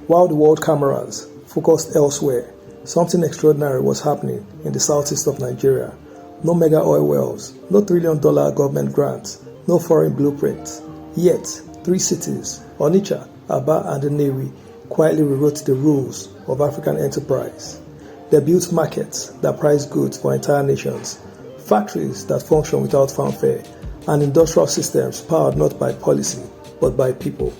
While the world cameras focused elsewhere, something extraordinary was happening in the southeast of Nigeria. No mega oil wells, no $1 trillion government grants, no foreign blueprints. Yet, 3 cities, Onitsha, Aba, and Nnewi, quietly rewrote the rules of African enterprise. They built markets that price goods for entire nations, factories that function without fanfare, and industrial systems powered not by policy, but by people.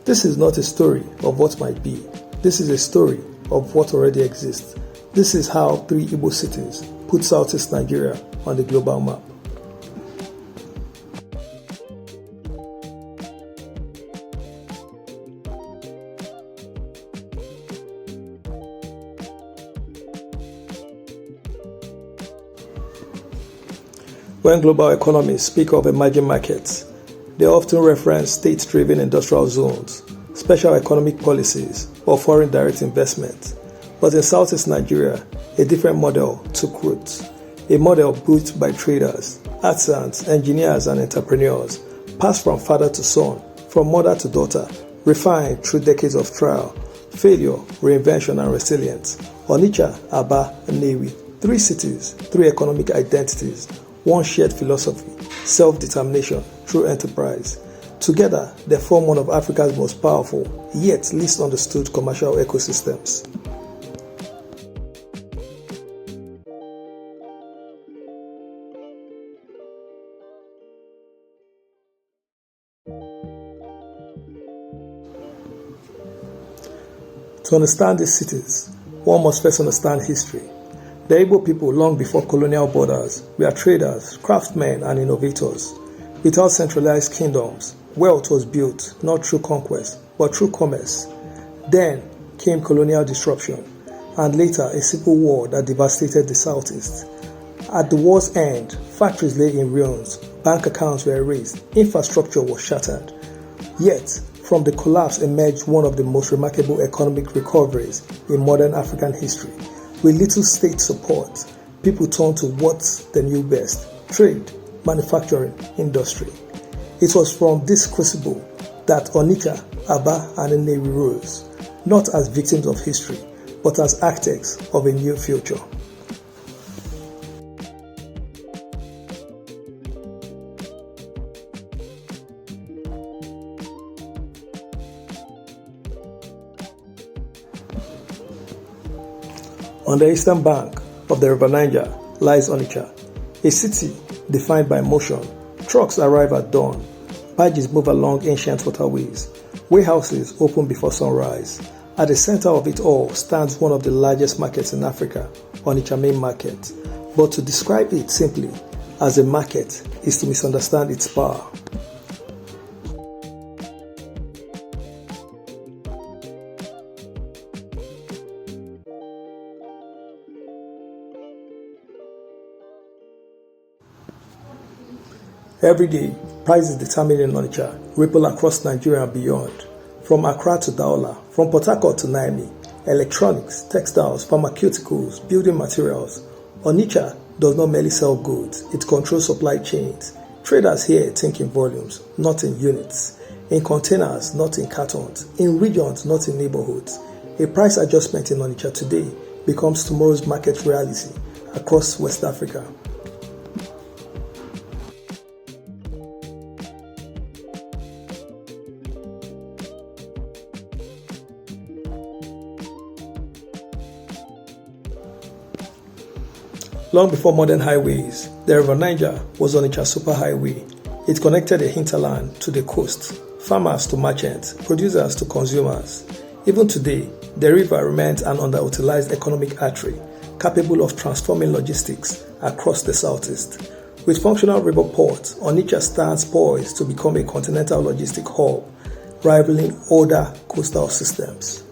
This is not a story of what might be. This is a story of what already exists. This is how 3 Igbo cities put Southeast Nigeria on the global map. When global economies speak of emerging markets, they often reference state-driven industrial zones, special economic policies, or foreign direct investment. But in Southeast Nigeria, a different model took root. A model built by traders, artisans, engineers, and entrepreneurs, passed from father to son, from mother to daughter, refined through decades of trial, failure, reinvention, and resilience. Onitsha, Aba, and Nnewi, 3 cities, 3 economic identities, one shared philosophy, self-determination through enterprise. Together, they form one of Africa's most powerful, yet least understood commercial ecosystems. To understand these cities, one must first understand history. The Igbo people, long before colonial borders, were traders, craftsmen, and innovators. Without centralized kingdoms, wealth was built not through conquest, but through commerce. Then came colonial disruption, and later a civil war that devastated the southeast. At the war's end, factories lay in ruins, bank accounts were erased, infrastructure was shattered. Yet, from the collapse emerged one of the most remarkable economic recoveries in modern African history. With little state support, people turned to what they knew best: trade, manufacturing, industry. It was from this crucible that Onitsha, Aba, and Nnewi rose, not as victims of history, but as architects of a new future. On the eastern bank of the River Niger lies Onitsha, a city defined by motion. Trucks arrive at dawn, barges move along ancient waterways, warehouses open before sunrise. At the center of it all stands one of the largest markets in Africa, Onitsha Main Market. But to describe it simply as a market is to misunderstand its power. Every day, prices determined in Onitsha ripple across Nigeria and beyond. From Accra to Daula, from Port Harcourt to Nnewi, electronics, textiles, pharmaceuticals, building materials. Onitsha does not merely sell goods, it controls supply chains. Traders here think in volumes, not in units. In containers, not in cartons. In regions, not in neighborhoods. A price adjustment in Onitsha today becomes tomorrow's market reality across West Africa. Long before modern highways, the River Niger was Onitsha's superhighway. It connected the hinterland to the coast, farmers to merchants, producers to consumers. Even today, the river remains an underutilized economic artery, capable of transforming logistics across the southeast. With functional river ports, Onitsha stands poised to become a continental logistic hub, rivaling older coastal systems.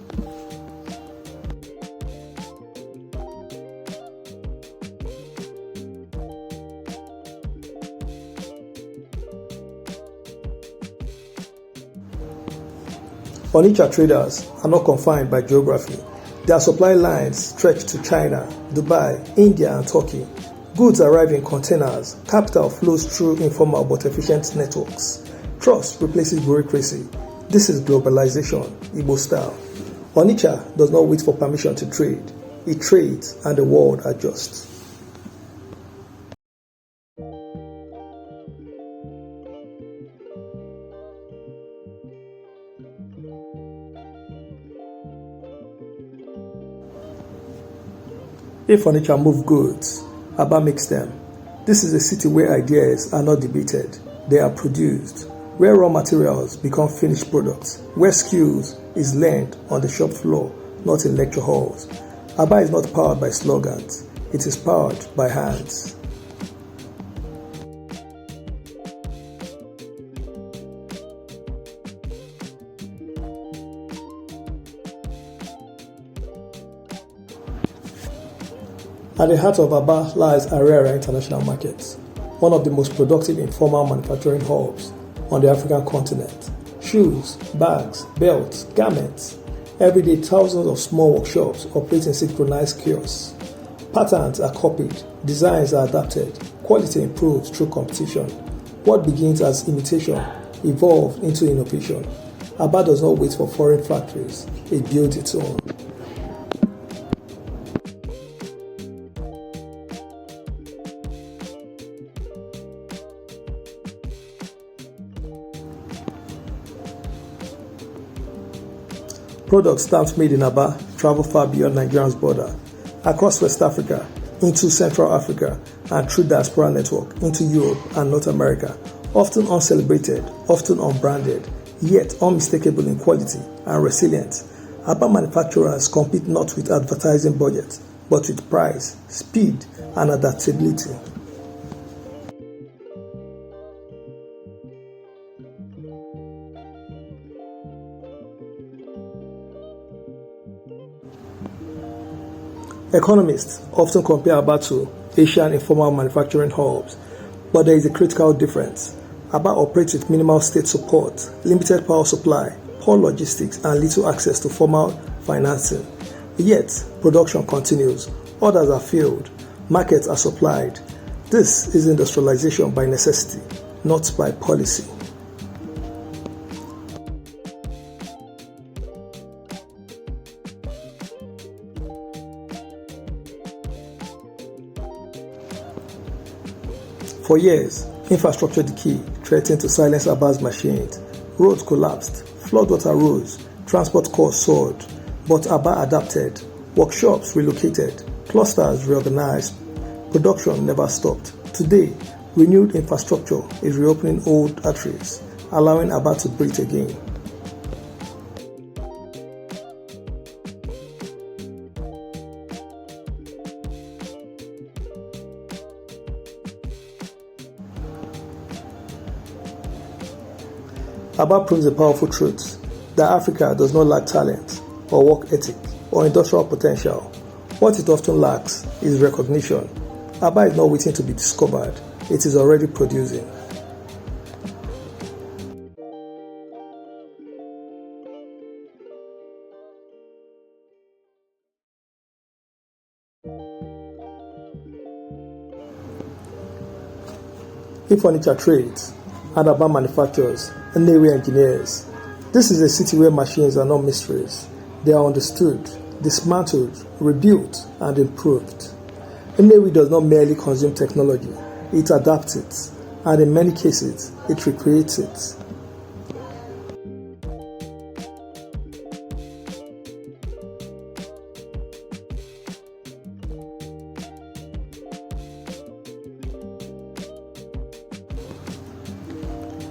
Onitsha traders are not confined by geography. Their supply lines stretch to China, Dubai, India, and Turkey. Goods arrive in containers. Capital flows through informal but efficient networks. Trust replaces bureaucracy. This is globalization, Igbo style. Onitsha does not wait for permission to trade. It trades and the world adjusts. If Onitsha move goods, Aba makes them. This is a city where ideas are not debated, they are produced, where raw materials become finished products, where skills is learned on the shop floor, not in lecture halls. Aba is not powered by slogans, it is powered by hands. At the heart of Aba lies Owerri International Market, one of the most productive informal manufacturing hubs on the African continent. Shoes, bags, belts, garments. Every day, thousands of small workshops operate in synchronized kiosks. Patterns are copied, designs are adapted, quality improves through competition. What begins as imitation evolves into innovation. Aba does not wait for foreign factories, it builds its own. Products stamped made in Aba travel far beyond Nigeria's border, across West Africa, into Central Africa, and through diaspora network into Europe and North America, often uncelebrated, often unbranded, yet unmistakable in quality and resilient. Aba manufacturers compete not with advertising budget, but with price, speed, and adaptability. Economists often compare Aba to Asian informal manufacturing hubs, but there is a critical difference. Aba operates with minimal state support, limited power supply, poor logistics, and little access to formal financing. Yet, production continues, orders are filled, markets are supplied. This is industrialization by necessity, not by policy. For years, infrastructure decay threatened to silence Aba's machines. Roads collapsed, floodwater rose, transport costs soared. But Aba adapted, workshops relocated, clusters reorganized, production never stopped. Today, renewed infrastructure is reopening old arteries, allowing Aba to breathe again. Aba proves a powerful truth that Africa does not lack talent, or work ethic, or industrial potential. What it often lacks is recognition. Aba is not waiting to be discovered, it is already producing. If Onitsha trades, and Aba manufactures, Nnewi engineers. This is a city where machines are not mysteries. They are understood, dismantled, rebuilt, and improved. Nnewi does not merely consume technology, it adapts it, and in many cases, it recreates it.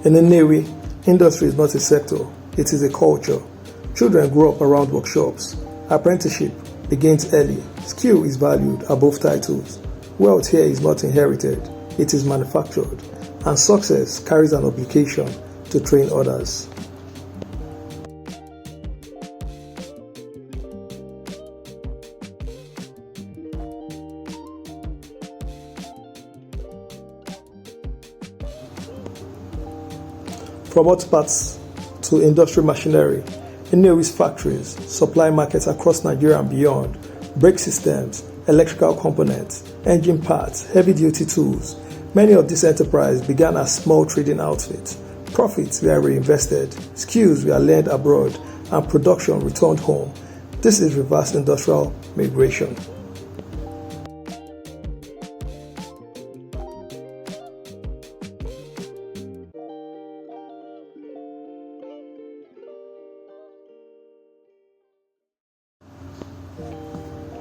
In Nnewi, industry is not a sector, it is a culture. Children grow up around workshops. Apprenticeship begins early. Skill is valued above titles. Wealth here is not inherited, it is manufactured. And success carries an obligation to train others. From hot parts to industrial machinery, Nnewi's factories supply markets across Nigeria and beyond, brake systems, electrical components, engine parts, heavy-duty tools. Many of these enterprises began as small trading outfits. Profits were reinvested, skills were learned abroad, and production returned home. This is reverse industrial migration.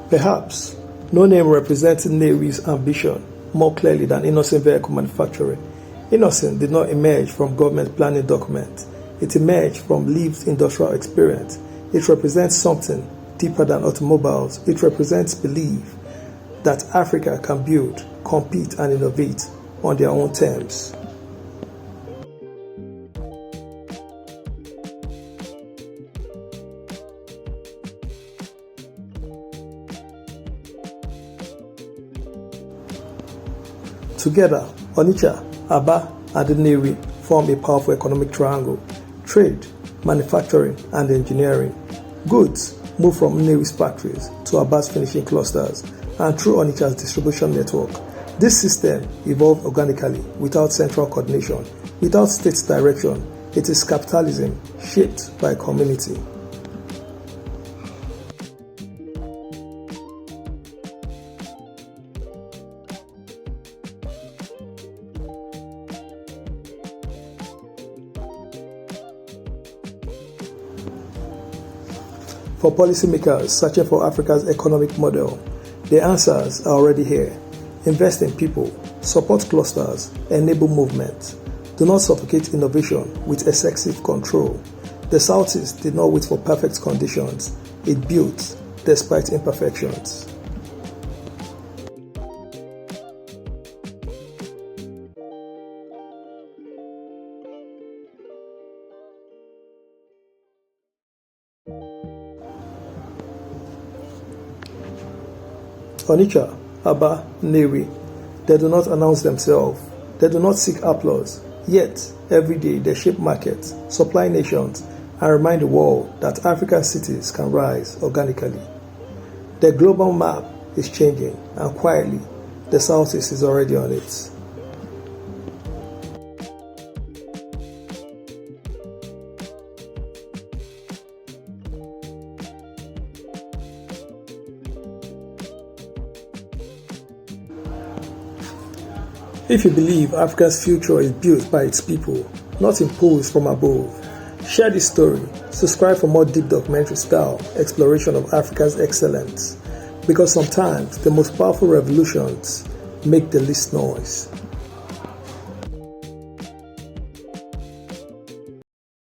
Perhaps no name represented Nnewi's ambition more clearly than innocent vehicle manufacturing. Innocent did not emerge from government planning documents. It emerged from lived industrial experience. It represents something deeper than automobiles. It represents belief that Africa can build, compete, and innovate on their own terms. Together, Onitsha, Aba, and Nnewi form a powerful economic triangle. Trade, manufacturing, and engineering. Goods move from Nnewi's factories to Aba's finishing clusters and through Onitsha's distribution network. This system evolved organically without central coordination, without state direction. It is capitalism shaped by community. For policymakers searching for Africa's economic model, the answers are already here. Invest in people, support clusters, enable movement. Do not suffocate innovation with excessive control. The Southeast did not wait for perfect conditions. It built despite imperfections. Onitsha, Aba, Nnewi, they do not announce themselves. They do not seek applause. Yet, every day they shape markets, supply nations, and remind the world that African cities can rise organically. The global map is changing, and quietly, the Southeast is already on it. If you believe Africa's future is built by its people, not imposed from above, share this story. Subscribe for more deep documentary style exploration of Africa's excellence. Because sometimes the most powerful revolutions make the least noise.